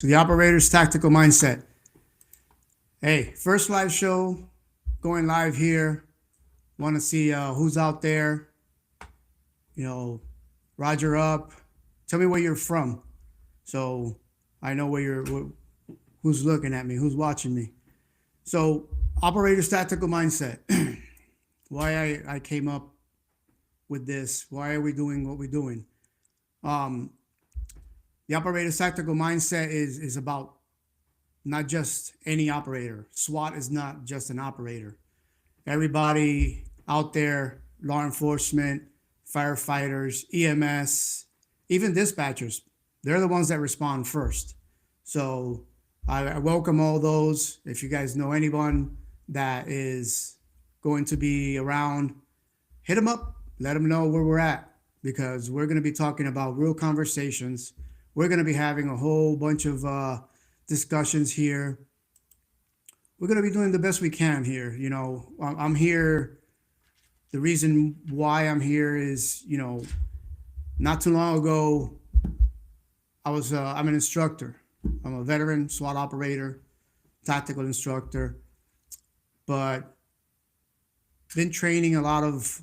to the operator's tactical mindset. Hey, first live show, going live here. Want to see who's out there. Roger up. Tell me where you're from, so I know who's looking at me, who's watching me. So, operator's tactical mindset. Why I came up with this? Why are we doing what we're doing? The operator's tactical mindset is about not just any operator. SWAT is not just an operator. Everybody out there, law enforcement, firefighters, EMS, even dispatchers, they're the ones that respond first. So I welcome all those. If you guys know anyone that is going to be around, hit them up, let them know where we're at, because we're going to be talking about real conversations. We're going to be having a whole bunch of discussions here. We're going to be doing the best we can here. I'm here. The reason why I'm here is, not too long ago, I'm an instructor. I'm a veteran SWAT operator, tactical instructor, but been training a lot of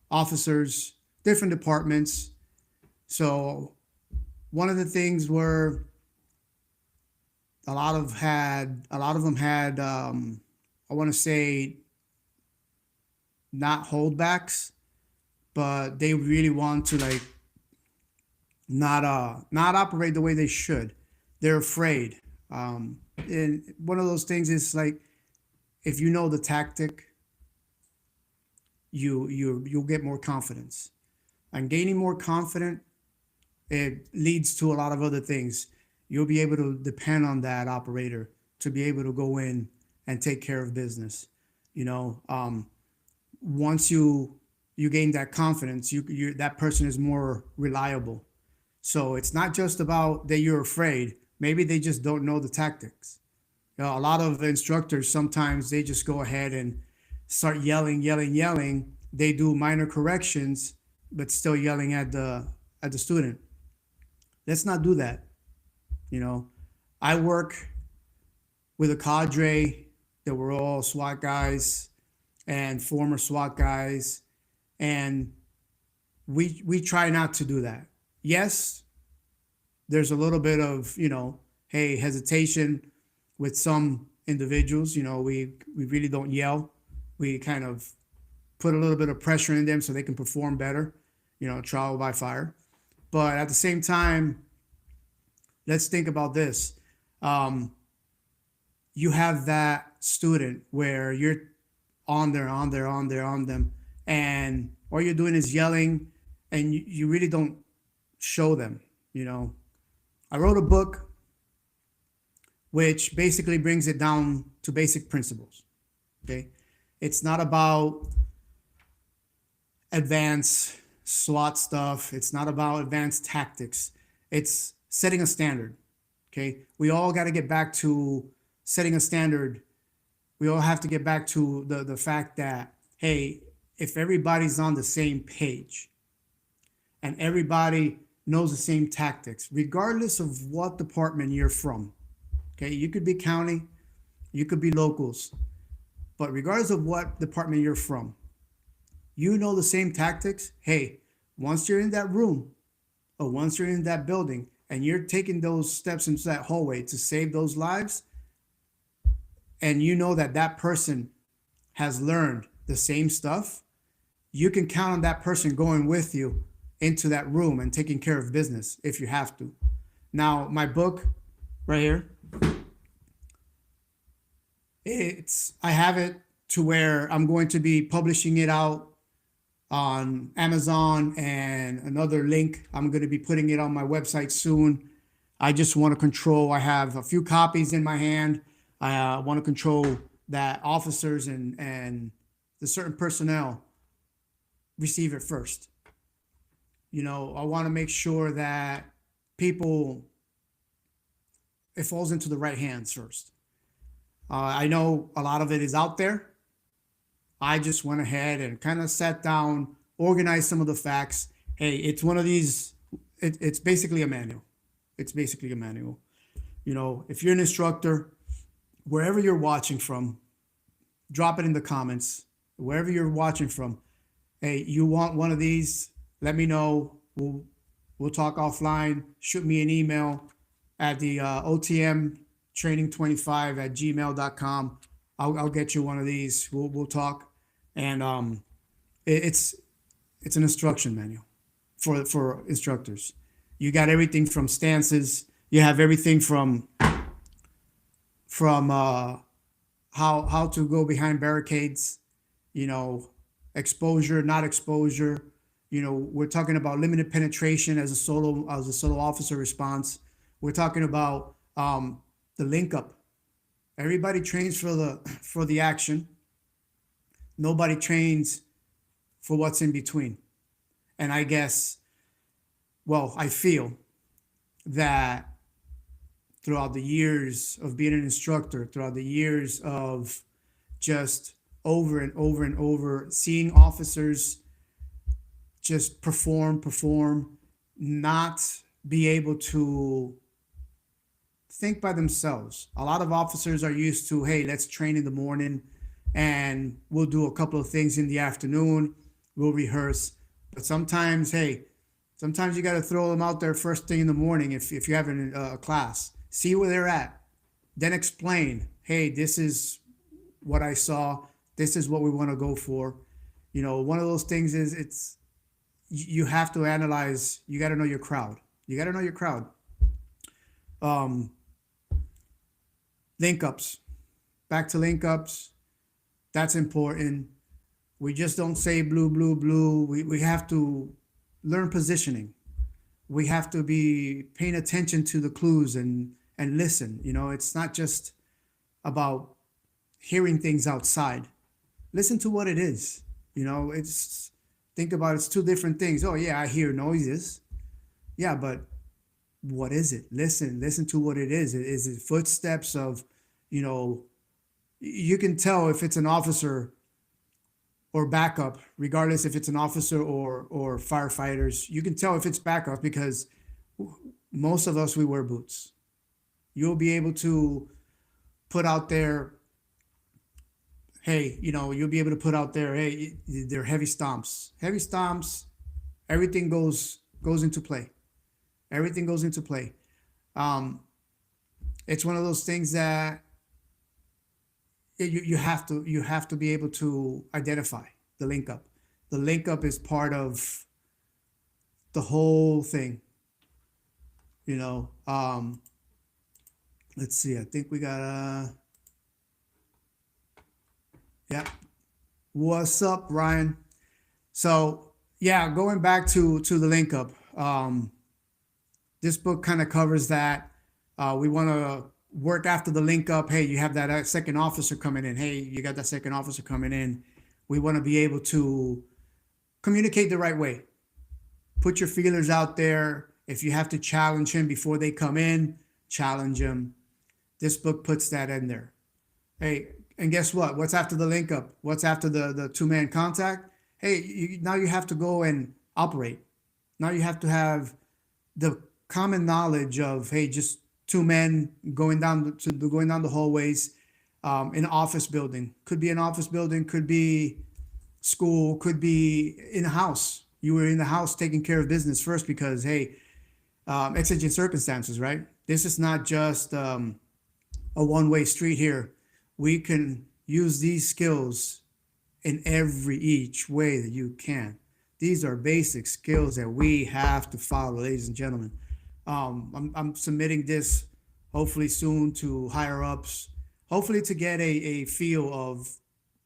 officers, different departments. So one of the things were a lot of them had I want to say not holdbacks, but they really want to not operate the way they should. They're afraid. And one of those things is if you know the tactic, you'll get more confidence. And gaining more confidence, it leads to a lot of other things. You'll be able to depend on that operator to be able to go in and take care of business. Once you gain that confidence, that person is more reliable. So it's not just about that you're afraid. Maybe they just don't know the tactics. A lot of instructors, sometimes they just go ahead and start yelling. They do minor corrections, but still yelling at the student. Let's not do that. I work with a cadre that were all SWAT guys and former SWAT guys, and we try not to do that. Yes, there's a little bit of hesitation with some individuals. We really don't yell. We kind of put a little bit of pressure in them so they can perform better. Trial by fire. But at the same time, let's think about this. You have that student where you're on them, and all you're doing is yelling, and you really don't show them. I wrote a book which basically brings it down to basic principles. Okay, it's not about advanced SWAT stuff. It's not about advanced tactics. It's setting a standard. Okay, we all got to get back to setting a standard. We all have to get back to the fact that, hey, if everybody's on the same page and everybody knows the same tactics, regardless of what department you're from, okay, you could be county, you could be locals, but regardless of what department you're from, you know the same tactics. Hey, once you're in that room or once you're in that building and you're taking those steps into that hallway to save those lives, and you know that person has learned the same stuff, you can count on that person going with you into that room and taking care of business if you have to. Now, my book right here, I have it to where I'm going to be publishing it out on Amazon, and another link, I'm going to be putting it on my website soon. I just want to control. I have a few copies in my hand. I want to control that officers and the certain personnel receive it first. I want to make sure that it falls into the right hands first. I know a lot of it is out there. I just went ahead and kind of sat down, organized some of the facts. Hey, it's one of these, it's basically a manual. If you're an instructor, wherever you're watching from, drop it in the comments. Wherever you're watching from, hey, you want one of these? Let me know. We'll talk offline. Shoot me an email at the OTM training25@gmail.com. I'll get you one of these. We'll talk, and it's an instruction manual for instructors. You got everything from stances. You have everything from how to go behind barricades, exposure, not exposure. We're talking about limited penetration as a solo officer response. We're talking about the link up. Everybody trains for the action. Nobody trains for what's in between. And I feel that throughout the years of being an instructor, throughout the years of just over and over and over, seeing officers just perform, not be able to think by themselves. A lot of officers are used to, hey, let's train in the morning and we'll do a couple of things in the afternoon. We'll rehearse. But sometimes you got to throw them out there first thing in the morning if you're having a class. See where they're at. Then explain, hey, this is what I saw. This is what we want to go for. One of those things is you have to analyze. You got to know your crowd. Link ups. Back to link ups. That's important. We just don't say blue, blue, blue. We have to learn positioning. We have to be paying attention to the clues and listen. It's not just about hearing things outside. Listen to what it is. Think about it's two different things. Oh yeah, I hear noises. Yeah, but what is it? Listen to what it is. Is it footsteps of, you can tell if it's an officer or backup, regardless if it's an officer or firefighters. You can tell if it's backup because most of us, we wear boots. You'll be able to put out there, hey, you'll be able to put out there, hey, they're heavy stomps. Heavy stomps, everything goes into play. Everything goes into play. It's one of those things that you have to be able to identify the link up. The link up is part of the whole thing. Let's see. I think we got yeah. What's up, Ryan? So yeah, going back to the link up. This book kind of covers that. We want to work after the link up. Hey, you have that second officer coming in. Hey, you got that second officer coming in. We want to be able to communicate the right way. Put your feelers out there. If you have to challenge him before they come in, challenge him. This book puts that in there. Hey, and guess what? What's after the link up? What's after the two-man contact? Hey, now you have to go and operate. Now you have to have the common knowledge of, hey, just two men going down the hallways in an office building. Could be an office building, could be school, could be in a house. You were in the house taking care of business first because, hey, exigent circumstances, right? This is not just a one-way street here. We can use these skills in each way that you can. These are basic skills that we have to follow, ladies and gentlemen. I'm submitting this hopefully soon to higher ups, hopefully to get a feel of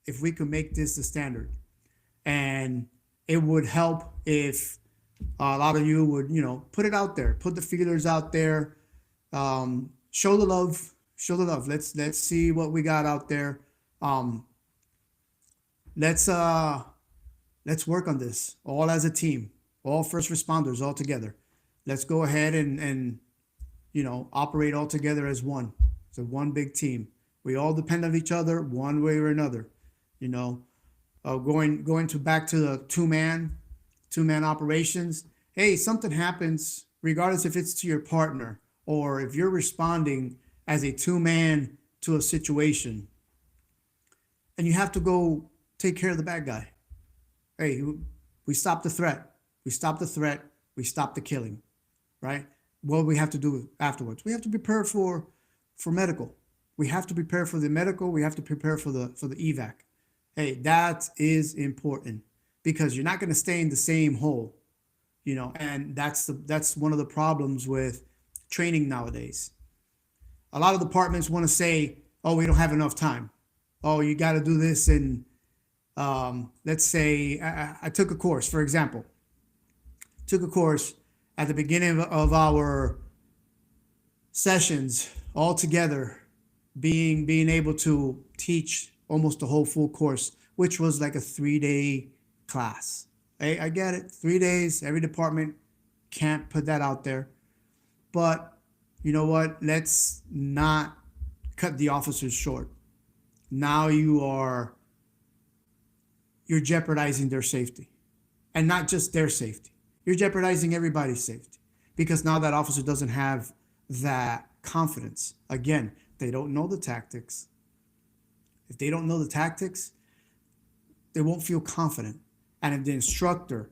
if we can make this the standard. And it would help if a lot of you would, put it out there, put the feelers out there, show the love. Let's see what we got out there. Let's work on this all as a team, all first responders all together. Let's go ahead and operate all together as one. It's a one big team. We all depend on each other one way or another. Going back to the two-man operations. Hey, something happens, regardless if it's to your partner or if you're responding as a two-man to a situation and you have to go take care of the bad guy. Hey, we stop the threat. We stop the threat. We stop the killing, right? What do we have to do afterwards? We have to prepare for medical. We have to prepare for the medical. We have to prepare for the evac. Hey, that is important because you're not going to stay in the same hole, and that's one of the problems with training nowadays. A lot of departments want to say, oh, we don't have enough time. Oh, you got to do this in, let's say, I took a course, for example. Took a course at the beginning of our sessions all together, being able to teach almost the whole full course, which was like a 3-day class. I get it, 3 days, every department can't put that out there. But you know what? Let's not cut the officers short. Now you're jeopardizing their safety, and not just their safety. You're jeopardizing everybody's safety because now that officer doesn't have that confidence. Again, they don't know the tactics. If they don't know the tactics, they won't feel confident. And if the instructor,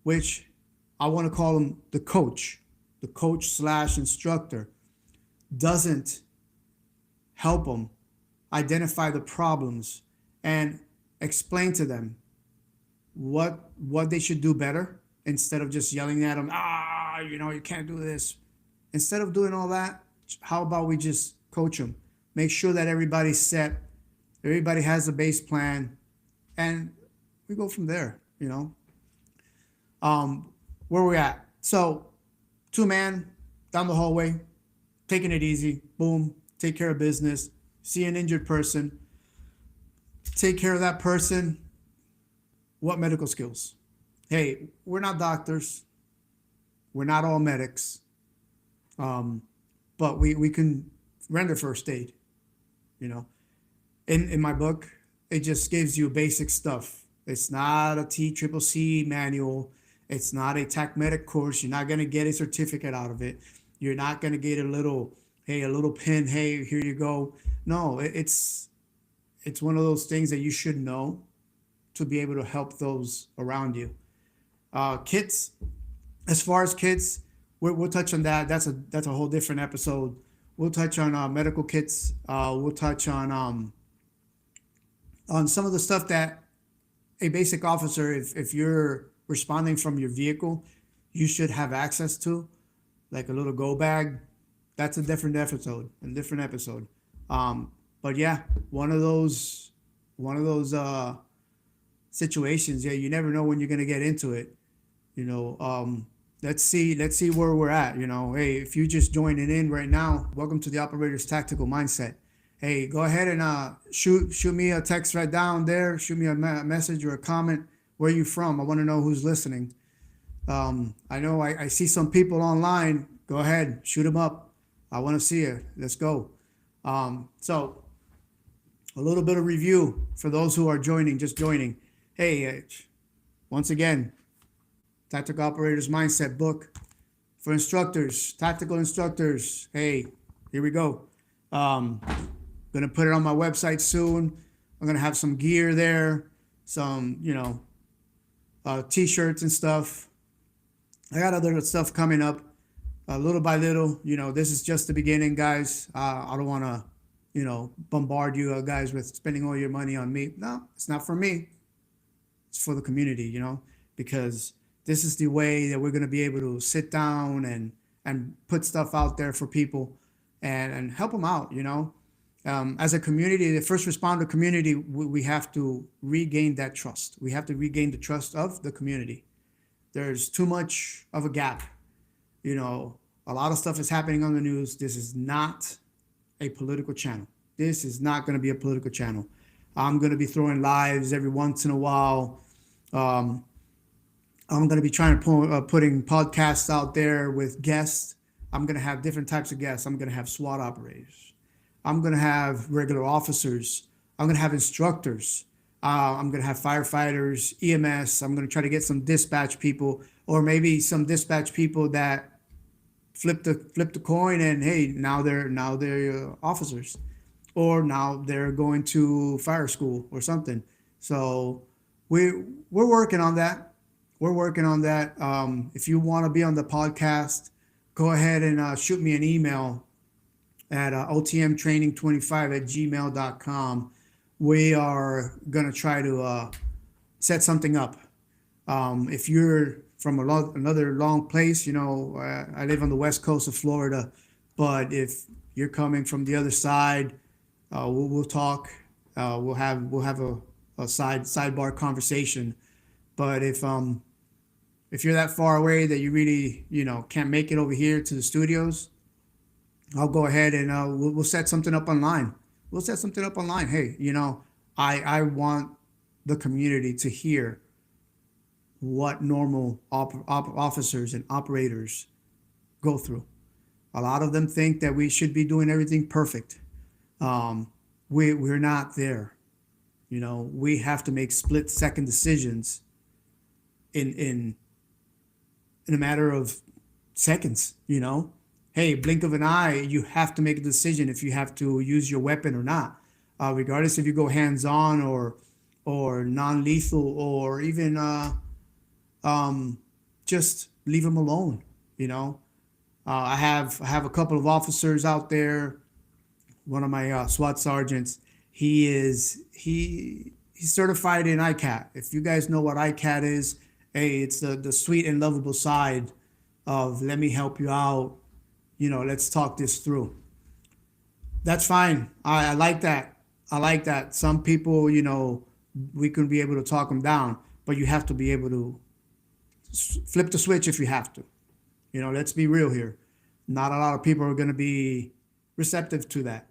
which I want to call him the coach / instructor, doesn't help them identify the problems and explain to them what they should do better, instead of just yelling at them, you can't do this. Instead of doing all that, how about we just coach them? Make sure that everybody's set, everybody has a base plan, and we go from there, where we're at. So 2-man down the hallway, taking it easy, boom, take care of business, see an injured person, take care of that person. What medical skills? Hey, we're not doctors. We're not all medics. But we can render first aid, In my book, it just gives you basic stuff. It's not a TCCC manual. It's not a TAC medic course. You're not going to get a certificate out of it. You're not going to get a little pin. Hey, here you go. No, it's one of those things that you should know to be able to help those around you. Kits, as far as kits, we'll touch on that. That's a whole different episode. We'll touch on medical kits. We'll touch on some of the stuff that a basic officer, if you're responding from your vehicle, you should have access to, like a little go bag. That's a different episode. But yeah, one of those situations. Yeah, you never know when you're gonna get into it. Let's see where we're at. Hey, if you're just joining in right now, welcome to the Operator's Tactical Mindset. Hey, go ahead and shoot me a text right down there. Shoot me a message or a comment. Where are you from? I want to know who's listening. I know I see some people online. Go ahead, shoot them up. I want to see you. Let's go. So a little bit of review for those who are just joining. Hey, once again, Tactical Operators Mindset book for instructors, tactical instructors. Hey, here we go. Gonna put it on my website soon. I'm gonna have some gear there, some t-shirts and stuff. I got other stuff coming up, little by little. This is just the beginning, guys. I don't want to, bombard you guys with spending all your money on me. No, it's not for me. It's for the community, because this is the way that we're going to be able to sit down and put stuff out there for people and help them out, As a community, the first responder community, we have to regain that trust. We have to regain the trust of the community. There's too much of a gap. A lot of stuff is happening on the news. This is not a political channel. This is not going to be a political channel. I'm going to be throwing lives every once in a while. I'm going to be trying to putting podcasts out there with guests. I'm going to have different types of guests. I'm going to have SWAT operators. I'm going to have regular officers. I'm going to have instructors. I'm going to have firefighters, EMS. I'm going to try to get some dispatch people, or maybe some dispatch people that flip the coin, and hey, now they're officers, or now they're going to fire school or something. So we're working on that. We're working on that. If you want to be on the podcast, go ahead and shoot me an email at otmtraining25@gmail.com. We are going to try to set something up. If you're from another long place, I live on the west coast of Florida, but if you're coming from the other side, we'll talk. We'll have a sidebar conversation. But if you're that far away that you really can't make it over here to the studios, I'll go ahead and we'll set something up online. We'll set something up online. Hey, I want the community to hear what normal officers and operators go through. A lot of them think that we should be doing everything perfect. We're not there. We have to make split-second decisions in a matter of seconds. Hey, blink of an eye, you have to make a decision if you have to use your weapon or not, regardless if you go hands-on or non-lethal, or even just leave them alone. I have a couple of officers out there. One of my SWAT sergeants, he's certified in ICAT. If you guys know what ICAT is, hey, it's the sweet and lovable side of let me help you out. Let's talk this through. That's fine. I like that. I like that. Some people, we can be able to talk them down, but you have to be able to flip the switch if you have to. Let's be real here. Not a lot of people are going to be receptive to that,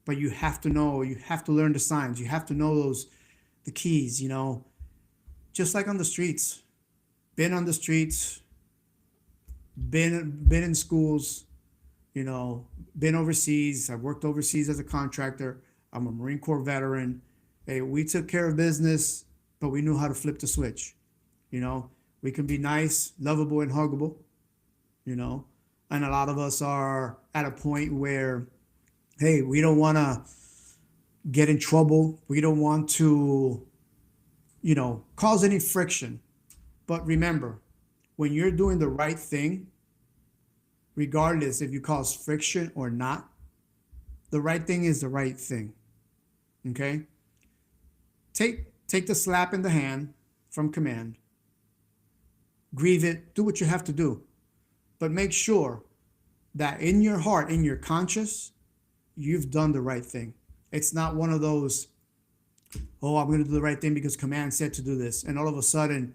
but you have to know, you have to learn the signs. You have to know the keys, just like on the streets. Been on the streets, been in schools, been overseas. I've worked overseas as a contractor. I'm a Marine Corps veteran. Hey, we took care of business, but we knew how to flip the switch. We can be nice, lovable, and huggable, and a lot of us are at a point where, hey, we don't want to get in trouble. We don't want to, cause any friction. But remember, when you're doing the right thing, regardless if you cause friction or not, the right thing is the right thing. Okay? Take the slap in the hand from command. Grieve it. Do what you have to do. But make sure that in your heart, in your conscience, you've done the right thing. It's not one of those, oh, I'm going to do the right thing because command said to do this. And all of a sudden,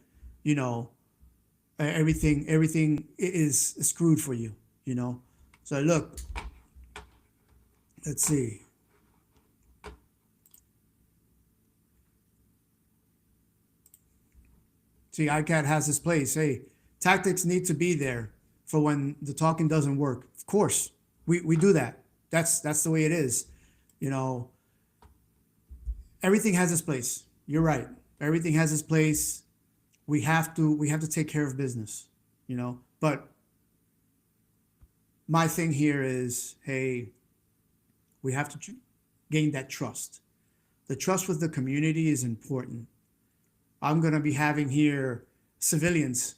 everything is screwed for you, So look, let's see. See, ICAT has its place. Hey, tactics need to be there for when the talking doesn't work. Of course, we do that. That's the way it is. Everything has its place. You're right. Everything has its place. We have to take care of business, But my thing here is, hey, we have to gain that trust. The trust with the community is important. I'm going to be having here civilians.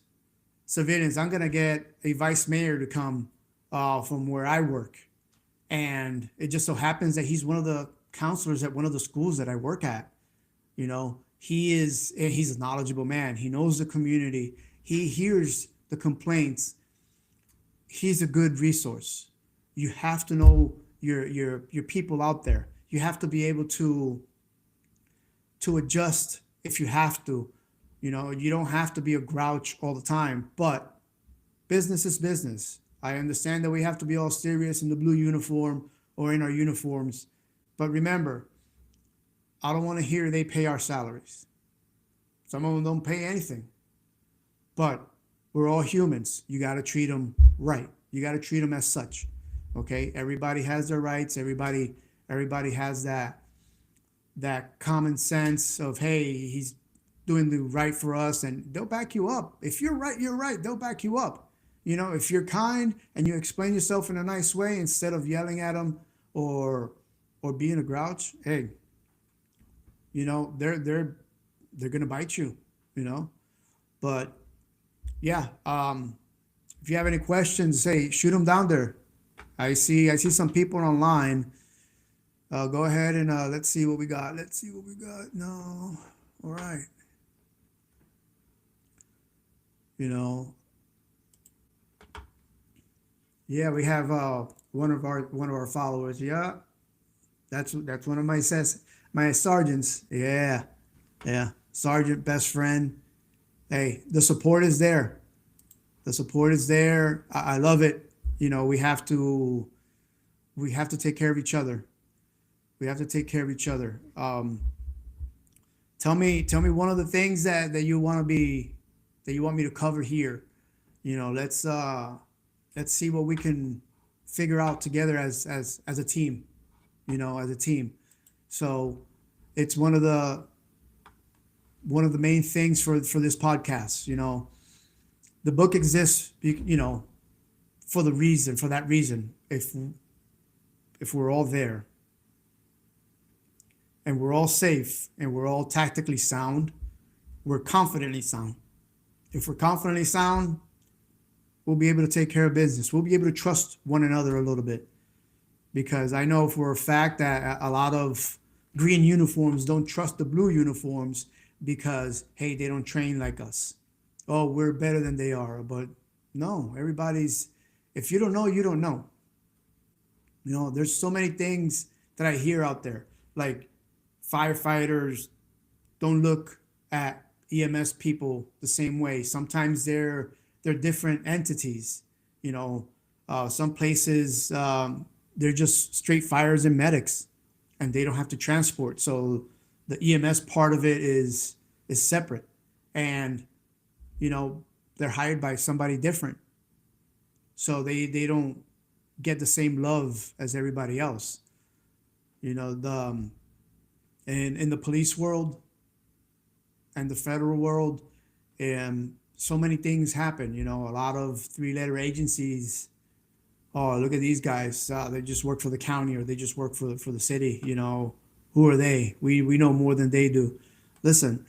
I'm going to get a vice mayor to come from where I work. And it just so happens that he's one of the counselors at one of the schools that I work at. He's a knowledgeable man. He knows the community. He hears the complaints. He's a good resource. You have to know your people out there. You have to be able to adjust if you have to. You don't have to be a grouch all the time, but business is business. I understand that we have to be all serious in the blue uniform or in our uniforms, but remember, I don't want to hear they pay our salaries. Some of them don't pay anything, but we're all humans. You got to treat them right. You got to treat them as such. Okay. Everybody has their rights. Everybody has that common sense of, hey, he's doing the right for us, and they'll back you up. If you're right, you're right. They'll back you up. If you're kind and you explain yourself in a nice way instead of yelling at them or being a grouch, hey, they're gonna bite you, you know. But yeah, if you have any questions, hey, shoot them down there. I see some people online. Go ahead and let's see what we got. Let's see what we got. No, all right. You know, yeah, we have one of our followers. Yeah, that's one of my sergeants. Yeah, yeah, sergeant, best friend. Hey, the support is there. The support is there. I love it. We have to take care of each other. We have to take care of each other. Tell me one of the things that you want me to cover here. Let's see what we can figure out together as a team. As a team. So it's one of the main things for this podcast. The book exists. For that reason. If we're all there and we're all safe and we're all tactically sound, we're confidently sound. If we're confidently sound, we'll be able to take care of business. We'll be able to trust one another a little bit, because I know for a fact that a lot of green uniforms don't trust the blue uniforms because, hey, they don't train like us. Oh, we're better than they are. But no, if you don't know, you don't know. There's so many things that I hear out there, like firefighters don't look at EMS people the same way. Sometimes they're different entities. Some places they're just straight fires and medics, and they don't have to transport. So the EMS part of it is separate, and they're hired by somebody different, so they don't get the same love as everybody else. And in the police world and the federal world, and so many things happen. A lot of three-letter agencies. Oh, look at these guys. They just work for the county, or they just work for the city. Who are they? We know more than they do. Listen,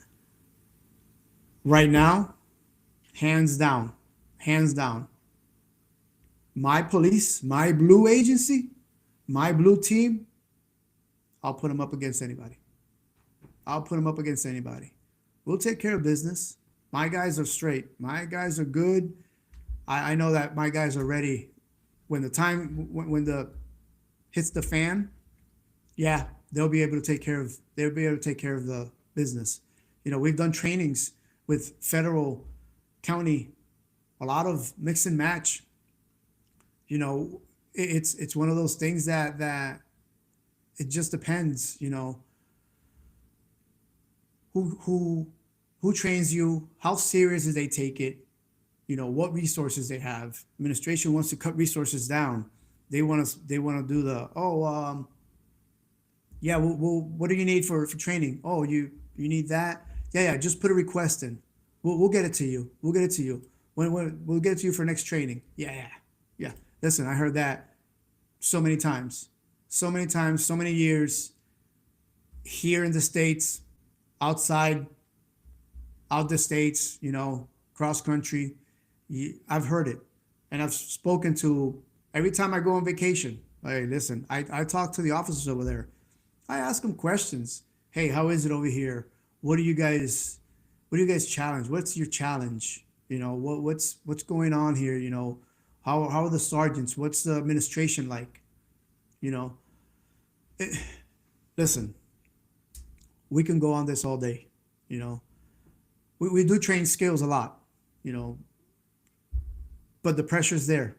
right now, hands down, my police, my blue agency, my blue team, I'll put them up against anybody. I'll put them up against anybody. We'll take care of business. My guys are straight. My guys are good. I know that my guys are ready when the hits the fan. Yeah, they'll be able to take care of the business. We've done trainings with federal, county, a lot of mix and match. It's one of those things that it just depends. Who trains you, how serious do they take it, what resources they have. Administration wants to cut resources down. They want to do yeah, what do you need for training? Oh, you need that. Yeah, just put a request in. We'll get it to you. When we'll get it to you for next training. Yeah. Listen, I heard that so many times, so many years, here in the States, outside, out the States, cross country. I've heard it, and I've spoken to every time I go on vacation. Hey, listen, I talk to the officers over there. I ask them questions. Hey, how is it over here? What do you guys challenge? What's your challenge? What's going on here? How are the sergeants? What's the administration like? You know, it, listen, we can go on this all day. You know, we do train skills a lot. You know, but the pressure's there.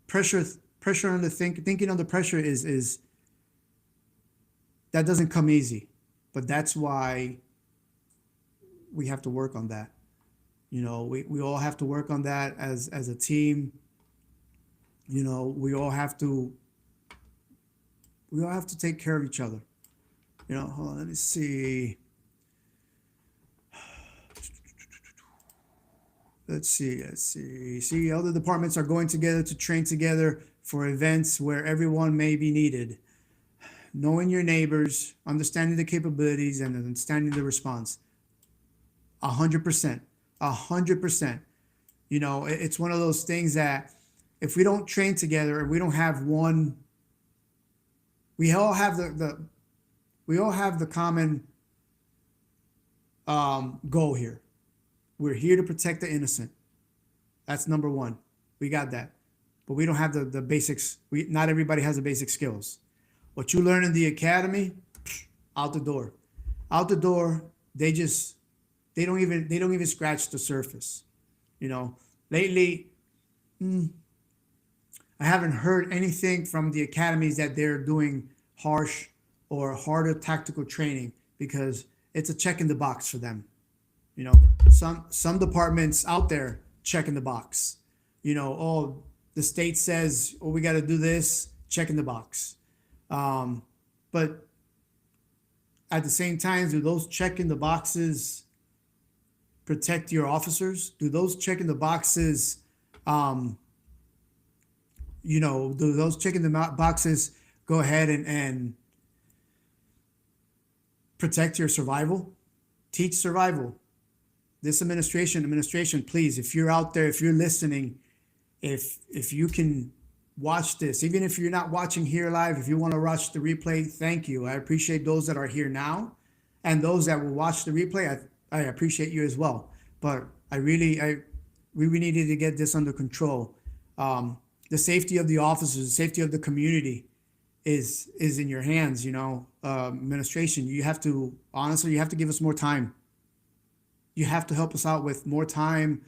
Pressure under thinking under pressure is that doesn't come easy, but that's why we have to work on that. We all have to work on that as a team. We all have to take care of each other. Hold on, let me see. let's see. See, other departments are going together to train together for events where everyone may be needed. Knowing your neighbors, understanding the capabilities, and understanding the response. 100%. 100%. You know, it's one of those things that if we don't train together and we don't have one, we all have the common goal here. We're here to protect the innocent. That's number one. We got that. But we don't have the basics. Not everybody has the basic skills. What you learn in the academy, out the door. Out the door, they don't even scratch the surface. You know, lately, I haven't heard anything from the academies that they're doing harsh or harder tactical training because it's a check in the box for them. You know, some departments out there check in the box. You know, oh, the state says, oh, we got to do this, check in the box. But at the same time, do those check in the boxes protect your officers? Do those check in the boxes, do those check in the boxes go ahead and protect your survival? Teach survival. This administration, please, if you're out there, if you're listening, if you can watch this, even if you're not watching here live, if you want to watch the replay, thank you. I appreciate those that are here now, and those that will watch the replay. I appreciate you as well. But we really needed to get this under control. The safety of the officers, the safety of the community is in your hands. You know, administration, you have to give us more time. You have to help us out with more time.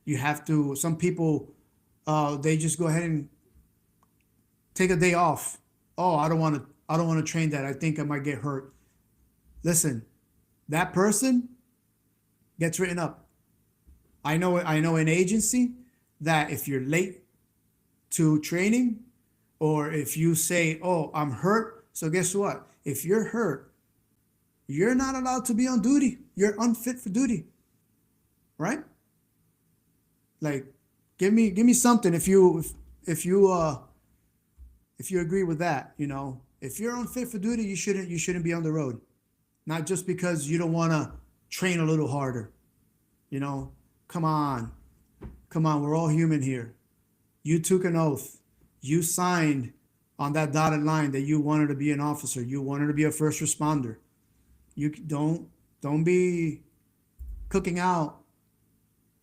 You have to. Some people, they just go ahead and take a day off. Oh, I don't want to train that. I think I might get hurt. Listen, that person gets written up. I know an agency that if you're late to training, or if you say, oh, I'm hurt. So guess what? If you're hurt, you're not allowed to be on duty. You're unfit for duty. Right? Like, give me something if you agree with that. You know, if you're unfit for duty, you shouldn't be on the road. Not just because you don't want to train a little harder. You know, come on, we're all human here. You took an oath. You signed on that dotted line that you wanted to be an officer. You wanted to be a first responder. You don't be cooking out.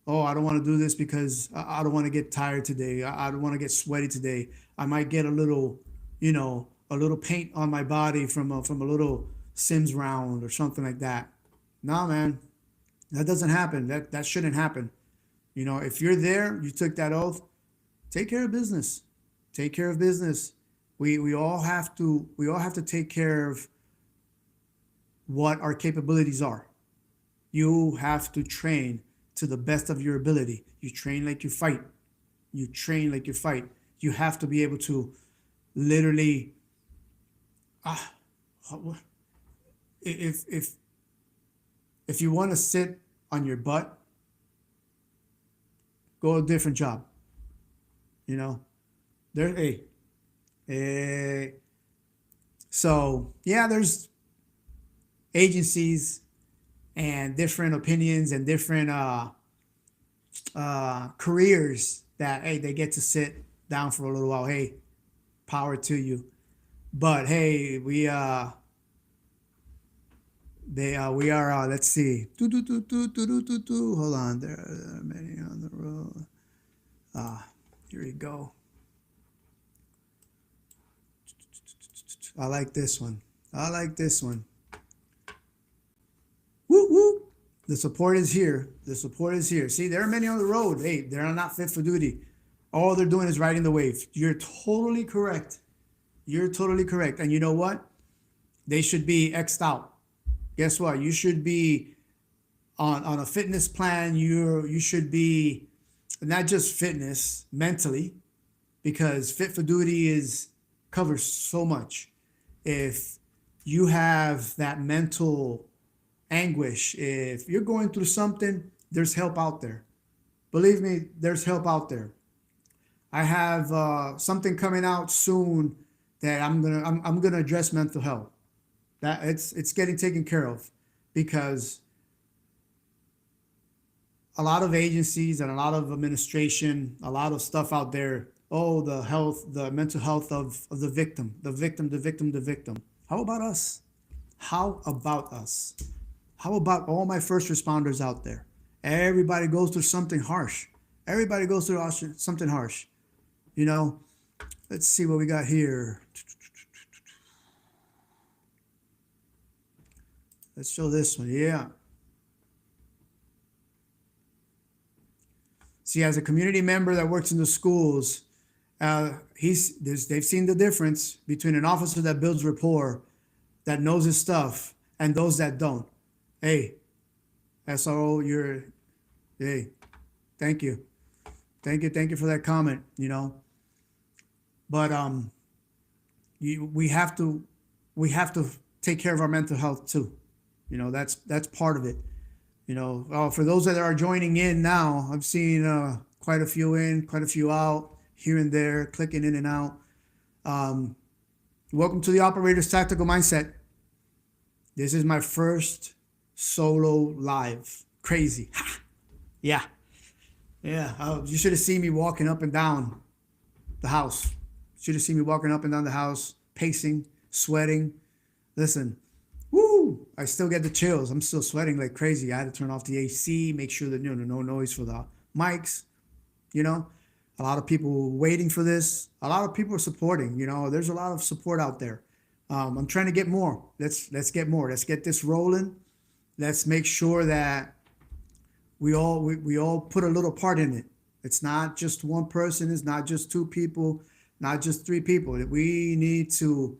Oh, I don't want to do this because I don't want to get tired today. I don't want to get sweaty today. I might get a little paint on my body from a little Sims round or something like that. No, man, that doesn't happen. That shouldn't happen. You know, if you're there, you took that oath, take care of business. Take care of business. We all have to take care of what our capabilities are. You have to train to the best of your ability. You train like you fight. You train like you fight. You have to be able to literally if you want to sit on your butt, go a different job. You know, so yeah, there's agencies and different opinions and different careers that, hey, they get to sit down for a little while. Hey, power to you. But hey, we are let's see. Hold on, there are many on the road. Here we go. I like this one. Woo woo. The support is here. See, there are many on the road. Hey, they're not fit for duty. All they're doing is riding the wave. You're totally correct. And you know what? They should be X'd out. Guess what? You should be on a fitness plan. You should be not just fitness, mentally, because fit for duty covers so much. If you have that mental anguish, if you're going through something, there's help out there. believe me, there's help out there. I have something coming out soon that I'm gonna address mental health. That it's getting taken care of, because a lot of agencies and a lot of administration, a lot of stuff out there. Oh, the mental health of the victim, the victim, the victim, the victim. How about us? How about us? How about all my first responders out there? Everybody goes through something harsh. Everybody goes through something harsh. You know, let's see what we got here. Let's show this one. Yeah. See, as a community member that works in the schools, they've seen the difference between an officer that builds rapport, that knows his stuff, and those that don't. Hey, SRO, hey, thank you. Thank you for that comment, But we have to take care of our mental health too. That's part of it. For those that are joining in now, I'm seeing quite a few in, quite a few out, here and there, clicking in and out. Welcome to the Operator's Tactical Mindset. This is my first solo live. Crazy. Yeah. You should have seen me walking up and down the house. Should have seen me walking up and down the house, pacing, sweating. Listen, woo! I still get the chills. I'm still sweating like crazy. I had to turn off the AC, make sure that no noise for the mics. A lot of people waiting for this. A lot of people are supporting. There's a lot of support out there. I'm trying to get more. Let's get more. Let's get this rolling. Let's make sure that we all put a little part in it. It's not just one person. It's not just two people. Not just three people. We need to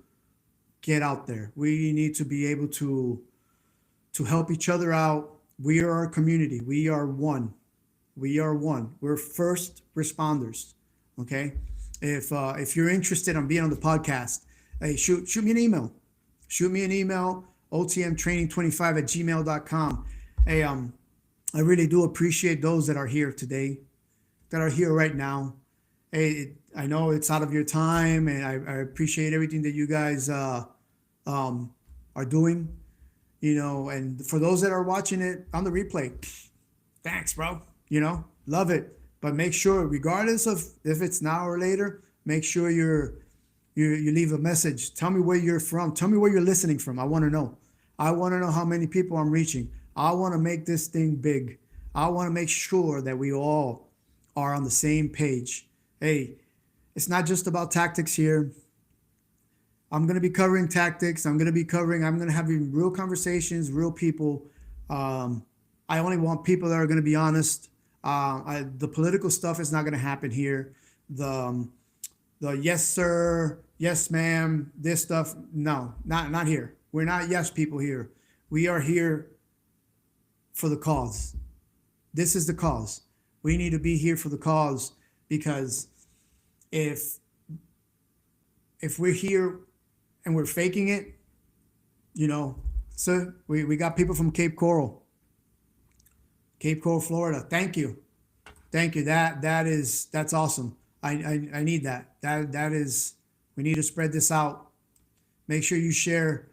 get out there. We need to be able to help each other out. We are a community. We are one. We're first responders. Okay. If you're interested in being on the podcast, hey, shoot me an email. otmtraining25@gmail.com. Hey, I really do appreciate those that are here today, that are here right now. Hey, I know it's out of your time, and I appreciate everything that you guys are doing. And for those that are watching it on the replay, thanks, bro. Love it. But make sure, regardless of if it's now or later, make sure you leave a message. Tell me where you're from. Tell me where you're listening from. I want to know. I want to know how many people I'm reaching. I want to make this thing big. I want to make sure that we all are on the same page. Hey, it's not just about tactics here. I'm going to be covering tactics. I'm going to have real conversations, real people. I only want people that are going to be honest. The political stuff is not going to happen here. The yes, sir, yes, ma'am, this stuff. No, not here. We're not yes people here. We are here for the cause. This is the cause. We need to be here for the cause, because if we're here and we're faking it, so we got people from Cape Coral, Florida. Thank you. That's awesome. I need that. That is, we need to spread this out. Make sure you share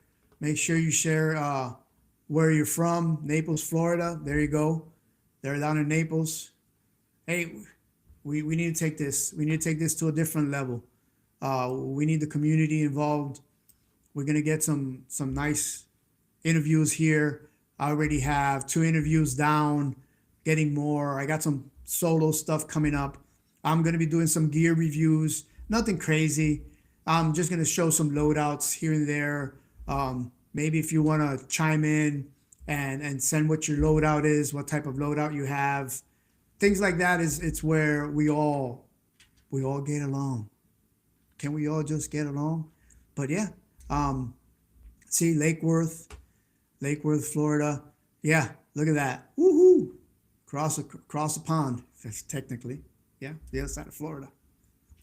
where you're from. Naples, Florida. There you go. They're down in Naples. Hey, we need to take this. We need to take this to a different level. We need the community involved. We're gonna get some nice interviews here. I already have 2 interviews down, getting more. I got some solo stuff coming up. I'm gonna be doing some gear reviews. Nothing crazy. I'm just gonna show some loadouts here and there. Maybe if you wanna chime in and send what your loadout is, what type of loadout you have, things like that. It's where we all get along. Can we all just get along? But yeah, see Lake Worth, Florida. Yeah, look at that. Woohoo! Cross the pond, technically. Yeah, the other side of Florida.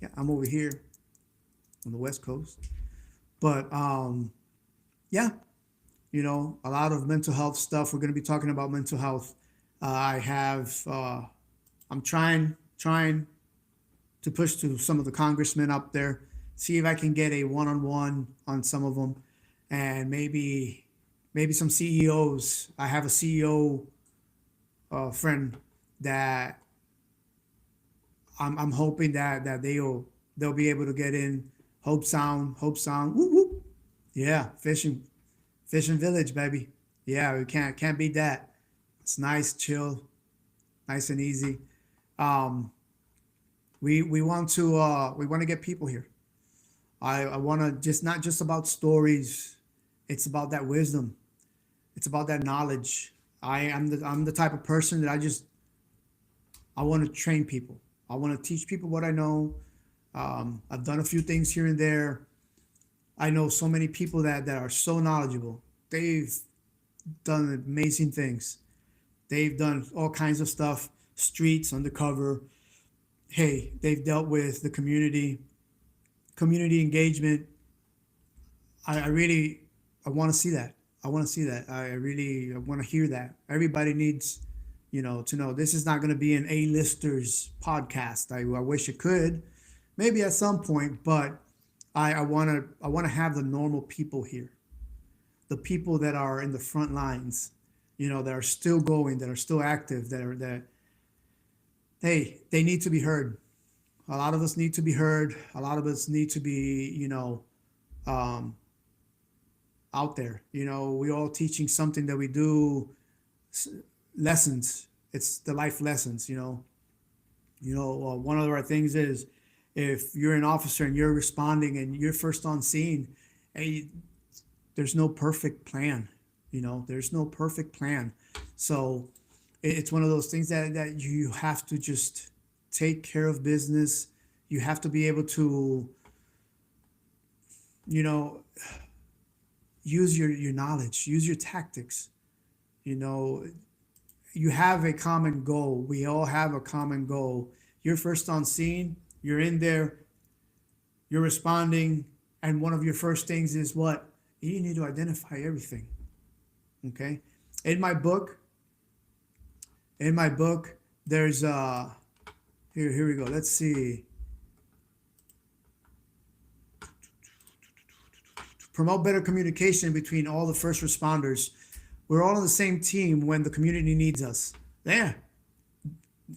Yeah, I'm over here on the West Coast. But yeah, a lot of mental health stuff. We're going to be talking about mental health. I have I'm trying to push to some of the congressmen up there, see if I can get a one-on-one on some of them, and maybe some CEOs. I have a CEO friend that I'm hoping that they'll be able to get in. Hope Sound, whoop whoop. Yeah, fishing village, baby. Yeah, we can't beat that. It's nice, chill, nice and easy. Um, we want to get people here. I want to just not just about stories. It's about that wisdom. It's about that knowledge. I'm the type of person that I want to train people. I want to teach people what I know. I've done a few things here and there. I know so many people that are so knowledgeable. They've done amazing things. They've done all kinds of stuff, streets, undercover. Hey, they've dealt with the community engagement. I really, I want to see that. I want to see that. I want to hear that. Everybody needs, to know this is not going to be an A-listers podcast. I wish it could, maybe at some point, but I want to have the normal people here, the people that are in the front lines, that are still going, that are still active, that hey, they need to be heard. A lot of us need to be heard. A lot of us need to be, um, out there. We all teaching something that we do, lessons. It's the life lessons. One of our things is if you're an officer and you're responding and you're first on scene, hey, there's no perfect plan. There's no perfect plan. So it's one of those things that you have to just take care of business. You have to be able to, you know, use your knowledge, use your tactics. You know, you have a common goal. We all have a common goal. You're first on scene, you're in there, you're responding, and one of your first things is what? You need to identify everything. Okay? In my book, there's here we go. Let's see. Promote better communication between all the first responders. We're all on the same team when the community needs us. There.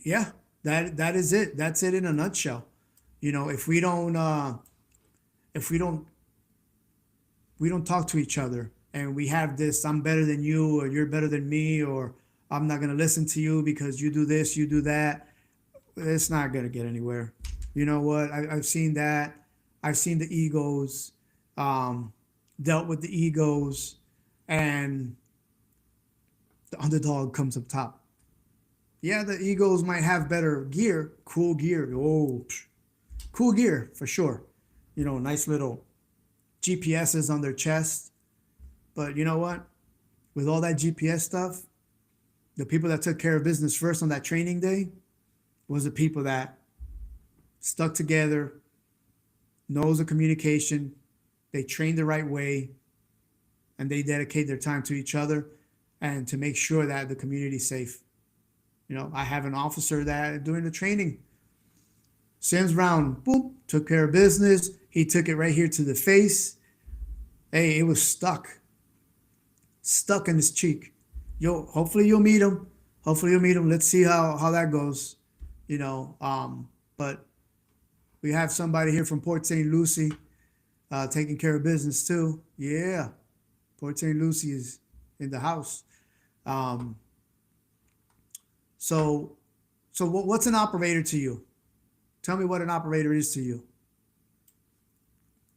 Yeah. That is it. That's it in a nutshell. If we don't talk to each other and we have this, I'm better than you, or you're better than me, or I'm not going to listen to you because you do this, you do that, it's not going to get anywhere. You know what? I've seen that. I've seen the egos, dealt with the egos, and the underdog comes up top. Yeah, the egos might have better gear, cool gear. Oh, cool gear for sure. Nice little GPSs on their chest. But you know what? With all that GPS stuff, the people that took care of business first on that training day was the people that stuck together, knows the communication, they trained the right way, and they dedicate their time to each other and to make sure that the community's safe. I have an officer that during the training, Sims round, boom, took care of business. He took it right here to the face. Hey, it was stuck in his cheek. Hopefully you'll meet him. Let's see how that goes. But we have somebody here from Port St. Lucie taking care of business too. Yeah, Port St. Lucie is in the house. So what's an operator to you? Tell me what an operator is to you.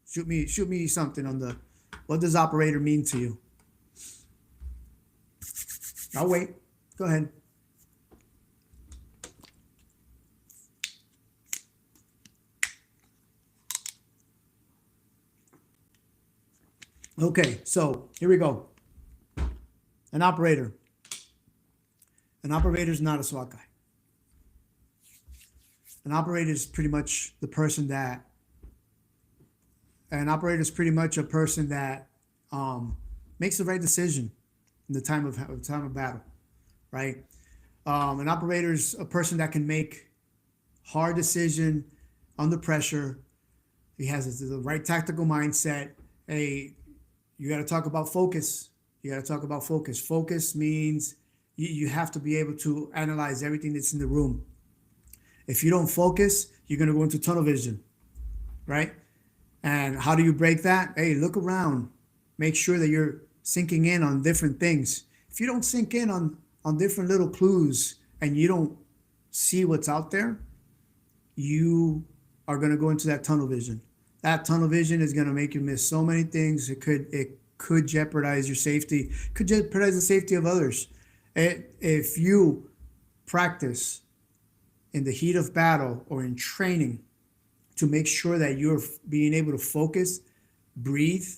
Shoot me something on what does operator mean to you? I'll wait. Go ahead. Okay, so here we go. An operator. An operator is not a SWAT guy. An operator is pretty much a person that makes the right decision in the time of battle, right? An operator is a person that can make hard decision under pressure. He has the right tactical mindset. Hey, you got to talk about focus. You got to talk about focus. Focus means you have to be able to analyze everything that's in the room. If you don't focus, you're going to go into tunnel vision, right? And how do you break that? Hey, look around. Make sure that you're sinking in on different things. If you don't sink in on different little clues and you don't see what's out there, you are going to go into that tunnel vision. That tunnel vision is going to make you miss so many things. It could jeopardize your safety, could jeopardize the safety of others. If you practice in the heat of battle or in training to make sure that you're being able to focus, breathe,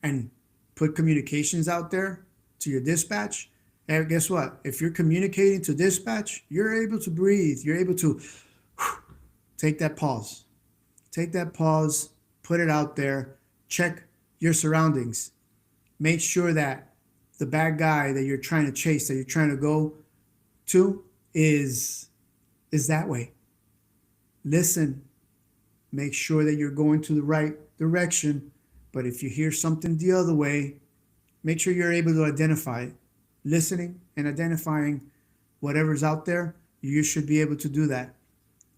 and put communications out there to your dispatch, and guess what? If you're communicating to dispatch, you're able to breathe. You're able to take that pause. Take that pause, put it out there, check your surroundings. Make sure that the bad guy that you're trying to chase, that you're trying to go to, is that way. Listen. Make sure that you're going to the right direction. But if you hear something the other way, make sure you're able to identify it. Listening and identifying whatever's out there, you should be able to do that.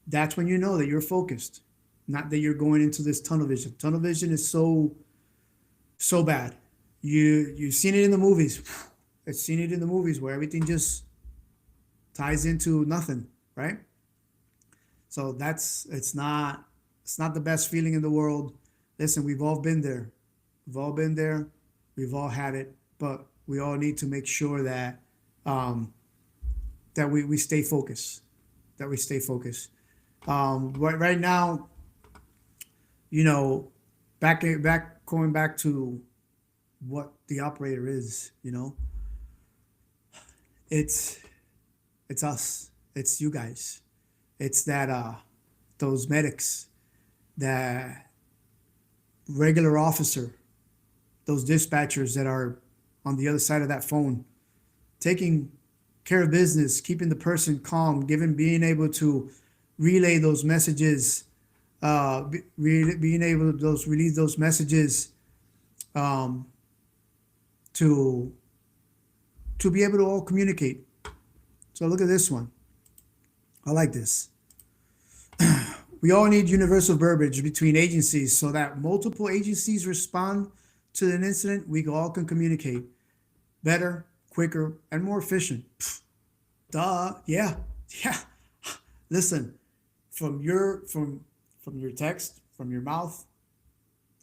That's when you know that you're focused, not that you're going into this tunnel vision. Tunnel vision is so bad. You've seen it in the movies. I've seen it in the movies where everything just ties into nothing, right? So it's not the best feeling in the world. Listen, we've all been there. We've all been there. We've all had it, but we all need to make sure that that we stay focused. That we stay focused. Right now, you know, going back to what the operator is, you know, it's us. It's you guys. It's that those medics, that regular officer, those dispatchers that are on the other side of that phone, taking care of business, keeping the person calm, being able to relay those messages, being able to release those messages to be able to all communicate. So look at this one. I like this. We all need universal verbiage between agencies so that multiple agencies respond to an incident. We all can communicate better, quicker, and more efficient. Duh. Yeah. Listen, from your text, from your mouth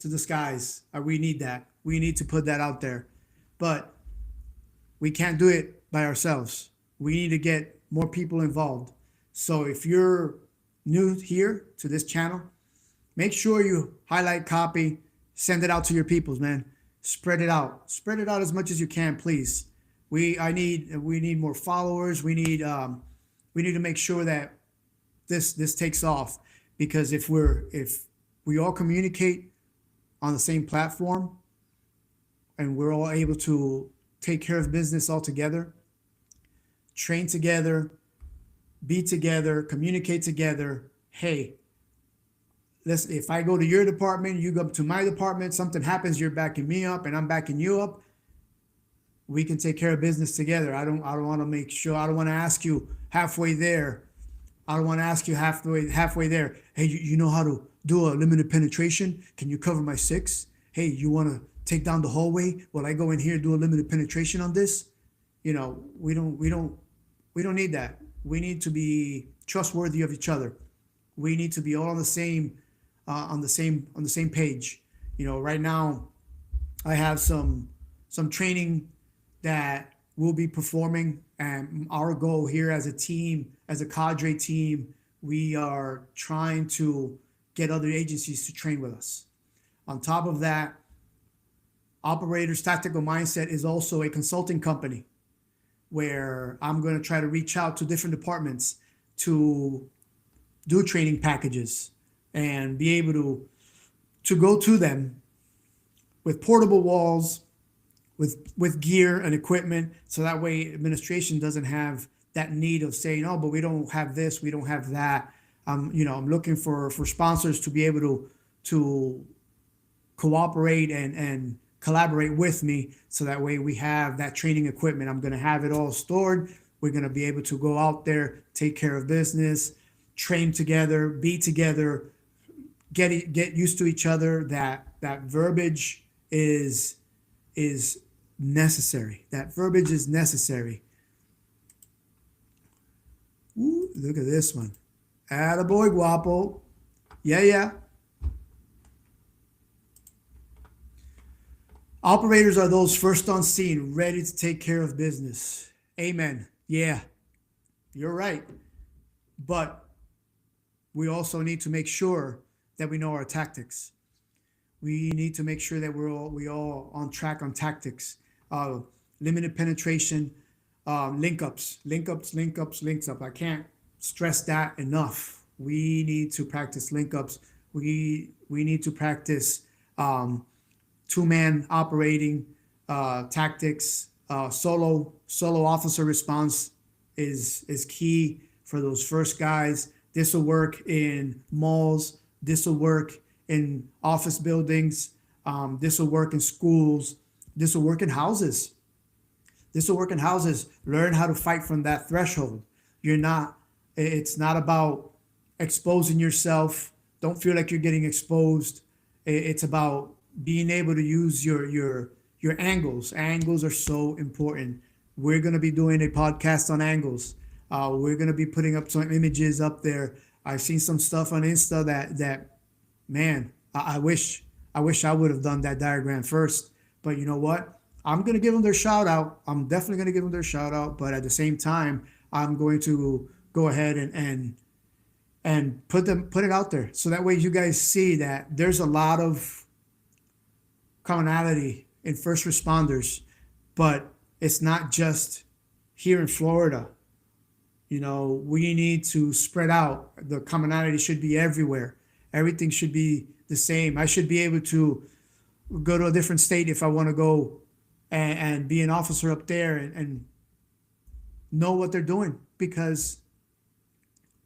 to the skies, we need that. We need to put that out there. But we can't do it by ourselves. We need to get more people involved. So if you're new here to this channel, make sure you highlight, copy, send it out to your peoples, man. Spread it out as much as you can, please. We need more followers. We need to make sure that this takes off, because if we all communicate on the same platform and we're all able to take care of business all together, train together, be together, communicate together. Hey, listen, if I go to your department, you go to my department, something happens, you're backing me up and I'm backing you up, we can take care of business together. I don't want to ask you halfway there. I don't want to ask you halfway there. Hey, you know how to do a limited penetration? Can you cover my 6? Hey, you want to take down the hallway? Will I go in here and do a limited penetration on this? You know, we don't need that. We need to be trustworthy of each other. We need to be all on the same page. You know, right now I have some training that we'll be performing, and our goal here as a team, as a cadre team, we are trying to get other agencies to train with us. On top of that, Operators Tactical Mindset is also a consulting company where I'm going to try to reach out to different departments to do training packages and be able to go to them with portable walls, with gear and equipment, so that way administration doesn't have that need of saying, oh, but we don't have this, we don't have that. I'm looking for sponsors to be able to cooperate and collaborate with me, so that way we have that training equipment. I'm going to have it all stored. We're going to be able to go out there, take care of business, train together, be together, get used to each other. That verbiage is necessary. That verbiage is necessary. Ooh, look at this one. Attaboy, guapo. Yeah. Operators are those first on scene, ready to take care of business. Amen. Yeah, you're right. But we also need to make sure that we know our tactics. We need to make sure that we all on track on tactics. Limited penetration, link ups. I can't stress that enough. We need to practice link ups. We need to practice two-man operating tactics. Solo officer response is key for those first guys. This will work in malls. This will work in office buildings. This will work in schools. This will work in houses. Learn how to fight from that threshold. It's not about exposing yourself. Don't feel like you're getting exposed. It's about being able to use your angles. Angles are so important. We're going to be doing a podcast on angles. We're going to be putting up some images up there. I've seen some stuff on Insta that man, I wish I would have done that diagram first. But you know what? I'm going to give them their shout out. I'm definitely going to give them their shout out. But at the same time, I'm going to go ahead and put it out there. So that way you guys see that there's a lot of commonality in first responders, but it's not just here in Florida. We need to spread out. The commonality should be everywhere. Everything should be the same. I should be able to go to a different state if I want to go and be an officer up there and know what they're doing, because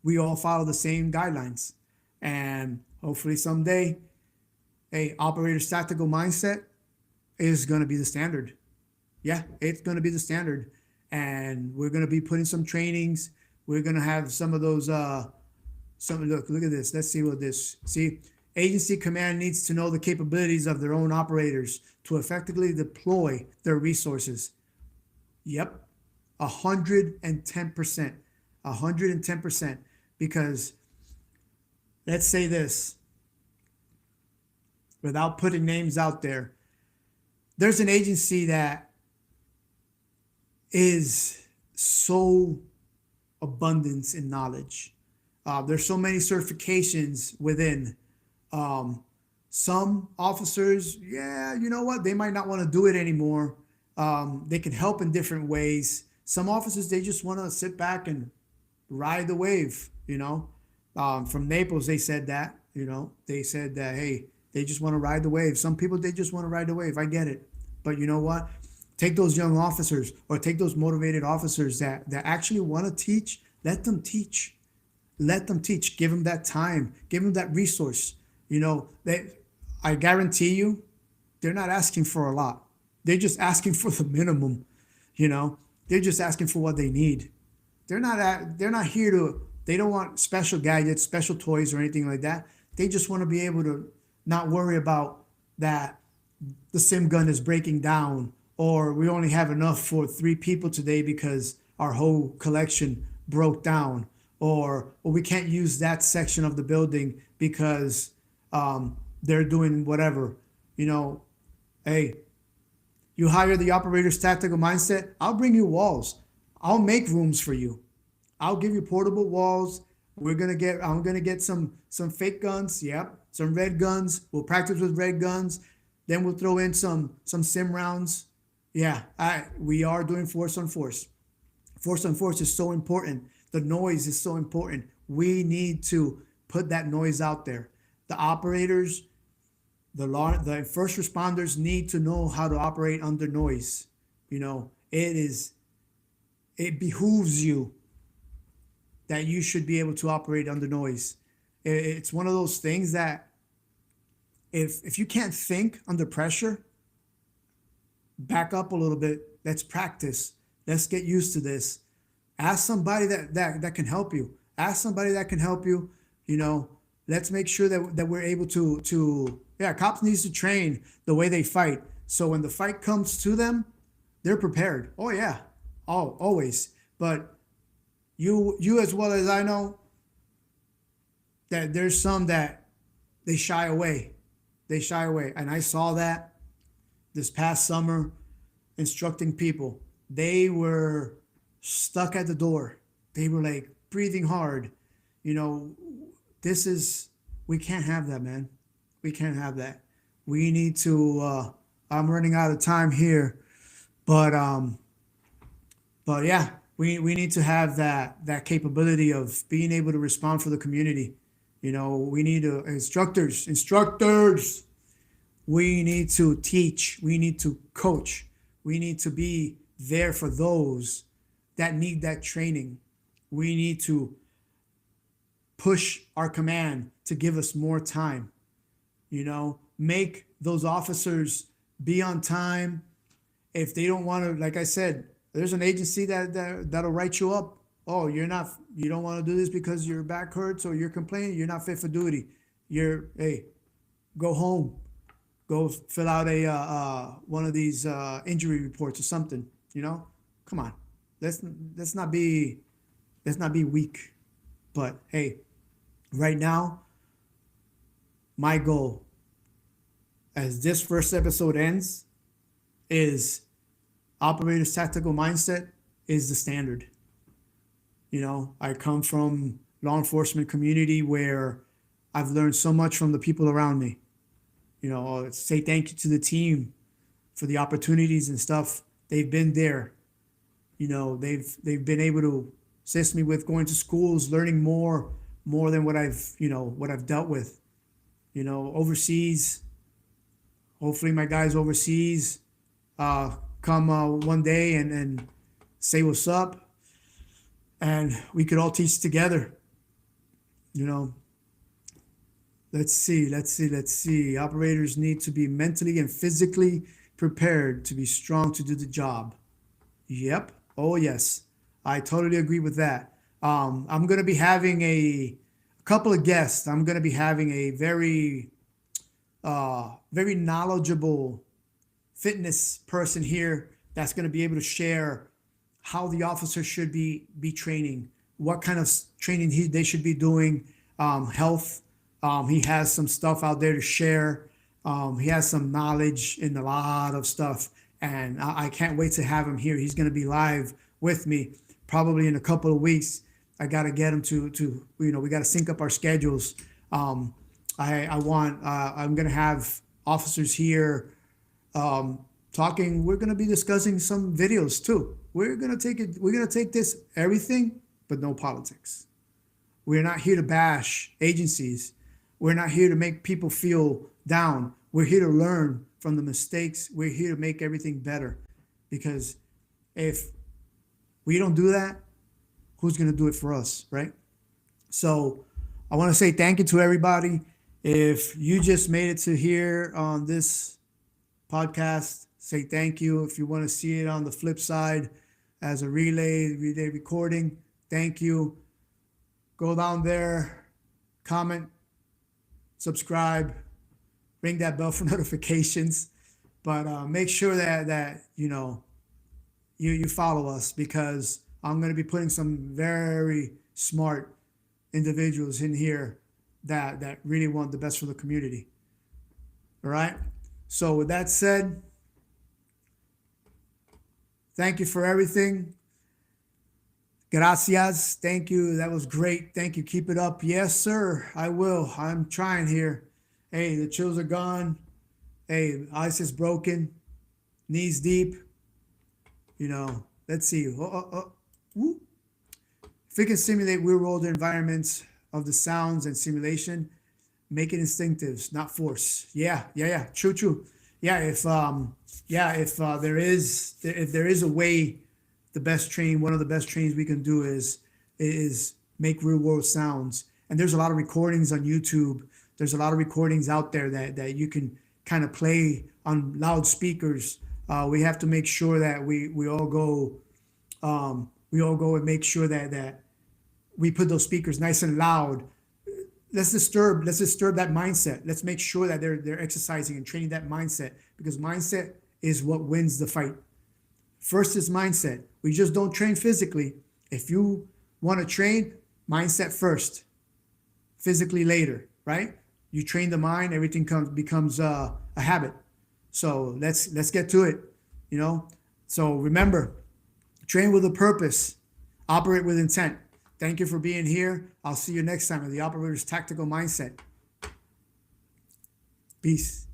we all follow the same guidelines. And hopefully someday, a operator's tactical mindset is going to be the standard. Yeah, it's going to be the standard. And we're going to be putting some trainings. We're going to have some of those, look at this. Let's see what this, see, agency command needs to know the capabilities of their own operators to effectively deploy their resources. Yep, 110%, 110%. Because let's say this, without putting names out there, there's an agency that is so abundant in knowledge. There's so many certifications within. Some officers, yeah, you know what? They might not want to do it anymore. They can help in different ways. Some officers, they just want to sit back and ride the wave, From Naples, they said that, They said that, hey, they just want to ride the wave. Some people, they just want to ride the wave. I get it. But you know what? Take those young officers, or take those motivated officers that actually want to teach. Let them teach. Let them teach. Give them that time. Give them that resource. I guarantee you, they're not asking for a lot. They're just asking for the minimum. They're just asking for what they need. They're not here to. They don't want special gadgets, special toys, or anything like that. They just want to be able to not worry about that the sim gun is breaking down, or we only have enough for 3 people today because our whole collection broke down, or we can't use that section of the building because they're doing whatever. Hey, you hire the operator's tactical mindset, I'll bring you walls. I'll make rooms for you. I'll give you portable walls. I'm gonna get some fake guns. Yep, some red guns. We'll practice with red guns. Then we'll throw in some sim rounds. Yeah, we are doing force on force. Force on force is so important. The noise is so important. We need to put that noise out there. The operators, the first responders need to know how to operate under noise. It it behooves you that you should be able to operate under noise. It's one of those things that if you can't think under pressure, back up a little bit. Let's practice. Let's get used to this. Ask somebody that can help you. Ask somebody that can help you. You know, let's make sure that we're able to cops needs to train the way they fight. So when the fight comes to them, they're prepared. Oh yeah. Oh, always. But you as well as I know that there's some that they shy away. They shy away. And I saw that this past summer instructing people. They were stuck at the door. They were like breathing hard. You know, we can't have that, man. We can't have that. We need to, I'm running out of time here, but yeah, we need to have that capability of being able to respond for the community. You know, we need instructors. We need to teach. We need to coach. We need to be there for those that need that training. We need to push our command to give us more time. You know, make those officers be on time. If they don't want to, like I said, there's an agency that'll write you up. Oh, you don't want to do this because your back hurts or you're complaining, you're not fit for duty. Hey, go home. Go fill out one of these injury reports or something. You know, come on. Let's not be weak. But hey, right now, my goal, as this first episode ends, is operators' tactical mindset is the standard. You know, I come from law enforcement community where I've learned so much from the people around me. You know, say thank you to the team for the opportunities and stuff. They've been there. You know, they've been able to assist me with going to schools, learning more than what I've dealt with. You know, overseas. Hopefully my guys overseas come one day and say what's up, and we could all teach together. You know, let's see. Operators need to be mentally and physically prepared to be strong to do the job. Yep. Oh yes, I totally agree with that. I'm going to be having a couple of guests. I'm going to be having a very knowledgeable fitness person here that's going to be able to share how the officer should be training, what kind of training they should be doing, health. He has some stuff out there to share. He has some knowledge in a lot of stuff, and I can't wait to have him here. He's going to be live with me probably in a couple of weeks. I got to get him to we got to sync up our schedules. I'm going to have officers here talking. We're going to be discussing some videos too. We're going to take this everything, but no politics. We're not here to bash agencies. We're not here to make people feel down. We're here to learn from the mistakes. We're here to make everything better. Because if we don't do that, who's going to do it for us, right? So I want to say thank you to everybody. If you just made it to here on this podcast, say thank you. If you want to see it on the flip side as a relay recording, thank you. Go down there, comment, subscribe, ring that bell for notifications. But make sure that you follow us, because I'm going to be putting some very smart individuals in here that really want the best for the community. All right. So with that said, thank you for everything. Gracias. Thank you. That was great. Thank you. Keep it up. Yes, sir. I will. I'm trying here. Hey, the chills are gone. Hey, ice is broken. Knees deep. Let's see. Woo. If we can simulate real-world environments of the sounds and simulation, make it instinctives, not force. Yeah. True. Yeah, if there is a way the best train, one of the best trains we can do is make real world sounds. And there's a lot of recordings on YouTube. There's a lot of recordings out there that you can kind of play on loudspeakers. We have to make sure that we all go and make sure that we put those speakers nice and loud. Let's disturb that mindset. Let's make sure that they're exercising and training that mindset, because mindset is what wins the fight. First is mindset. We just don't train physically. If you want to train, mindset first, physically later, right? You train the mind, everything becomes a habit. So let's get to it, you know. So remember, train with a purpose, operate with intent. Thank you for being here. I'll see you next time with the Operator's Tactical Mindset. Peace.